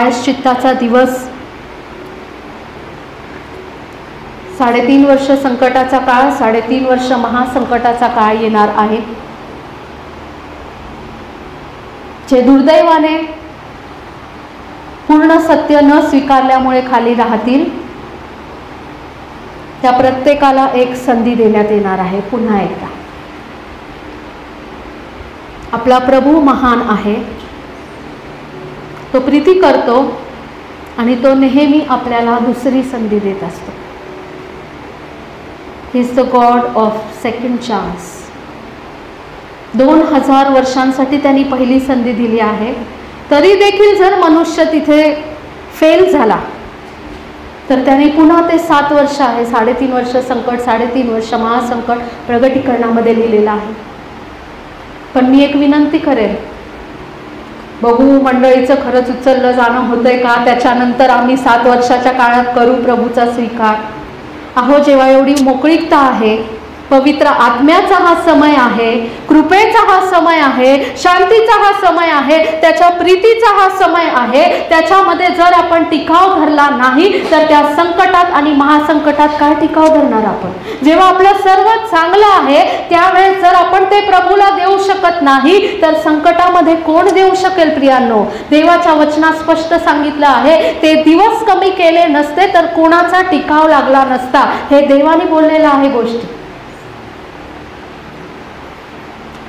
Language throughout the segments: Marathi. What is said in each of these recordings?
प्रायश्चित्ताचा दिवस, 3.5 वर्ष संकटाचा काळ, 3.5 वर्ष महासंकटाचा काळ येणार आहे. जे दुर्दैवाने पूर्ण सत्य न स्वीकारल्यामुळे खाली राहतील, त्या प्रत्येकाला एक संधी देण्यात येणार आहे. पुन्हा एकदा आपला प्रभू महान आहे, तो प्रीती करतो आणि तो नेहमी आपल्याला दुसरी संधी देत असतो. He is the God of second chance. 2000 वर्षांसाठी त्यांनी पहिली संधी दिली आहे. तरी देखील जर मनुष्य तिथे फेल झाला तर त्याने पुन्हा ते 7 वर्ष आहे, 3.5 वर्ष संकट, 3.5 वर्ष महासंकट प्रगटीकरणामध्ये लिहिलेलं आहे. पण मी एक विनंती करेन, बघू मंडळीचं खरंच उचललं जाणं होतंय का, त्याच्यानंतर आम्ही 7 वर्षाच्या काळात करू प्रभूचा स्वीकार. अहो, जेव्हा एवढी मोकळीकता आहे, पवित्र आत्म्याचा हा समय आहे, कृपेचा हा समय आहे, शांतीचा हा समय आहे, त्याच्या प्रीतीचा हा समय आहे, त्याच्यामध्ये जर आपण टिकाव धरला नाही तर त्या संकटात आणि महासंकटात काय टिकाव धरणार आपण? जेव्हा आपलं सर्व चांगलं आहे त्यावेळेस जर आपण ते प्रभूला देऊ शकत नाही तर संकटामध्ये कोण देऊ शकेल? प्रियांनो, देवाच्या वचनात स्पष्ट सांगितलं आहे, ते दिवस कमी केले नसते तर कोणाचा टिकाव लागला नसता. हे देवाने बोललेलं आहे गोष्टी.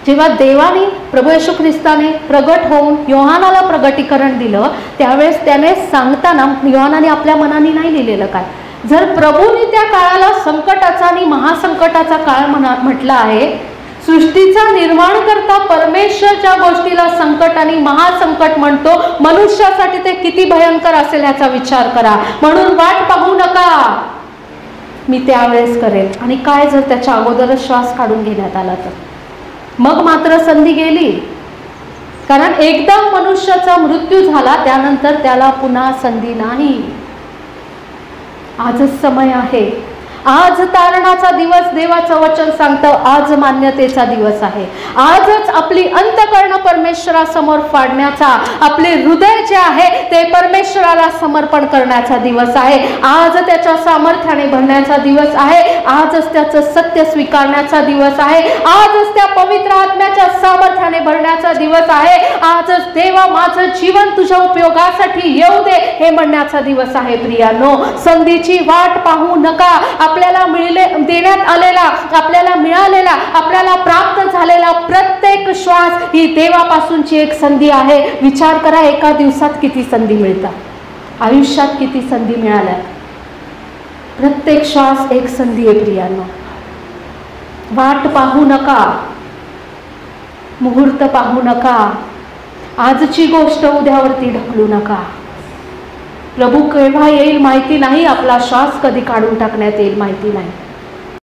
जेव्हा देवाने, प्रभू येशू ख्रिस्ताने प्रगट होऊन योहानाला प्रगटीकरण दिलं त्यावेळेस त्याने सांगताना योहानाने आपल्या मनाने नाही लिहिलेलं काय. जर प्रभूने त्या काळाला संकटाचा आणि महासंकटाचा काळ म्हटला आहे, सृष्टीचा निर्माण करता परमेश्वर ज्या गोष्टीला संकट आणि महासंकट म्हणतो, मनुष्यासाठी ते किती भयंकर असेल याचा विचार करा. म्हणून वाट पाहू नका, मी त्यावेळेस करेल. आणि काय जर त्याच्या अगोदरच श्वास काढून घेण्यात आला तर मग मात्र संधी गेली. कारण एकदा मनुष्याचा मृत्यू झाला त्यानंतर त्याला पुन्हा संधी नाही. आजच समय आहे, आज तारणाचा दिवस. देवाचं वचन सांगतं आज मान्यतेचा दिवस आहे. आजच आपली अंतःकरण परमेश्वरासमोर फाडण्याचा, आपले हृदय जे आहे ते परमेश्वराला समर्पण करण्याचा दिवस आहे. आज त्याच्या सामर्थ्याने भरण्याचा दिवस आहे. आजच त्याचं सत्य स्वीकारण्याचा दिवस आहे. आजच त्या पवित्र आत्म्याच्या सामर्थ्याने भरण्याचा दिवस आहे. आजच देवा माझं जीवन तुझ्या उपयोगासाठी येऊ दे हे म्हणण्याचा दिवस आहे. प्रियांनो, संधीची वाट पाहू नका. आपल्याला देण्यात आलेला, आपल्याला मिळालेला, आपल्याला प्राप्त झालेला प्रत्येक श्वास ही देवापासूनची एक संधी आहे. विचार करा, एका दिवसात किती संधी मिळतात, आयुष्यात किती संधी मिळाल्या. प्रत्येक श्वास एक संधी आहे. प्रियांनो, वाट पाहू नका, मुहूर्त पाहू नका, आजची गोष्ट उद्यावरती ढकलू नका. प्रभू केव्हा येईल माहिती नाही, आपला श्वास कधी काढून टाकण्यात येईल माहिती नाही.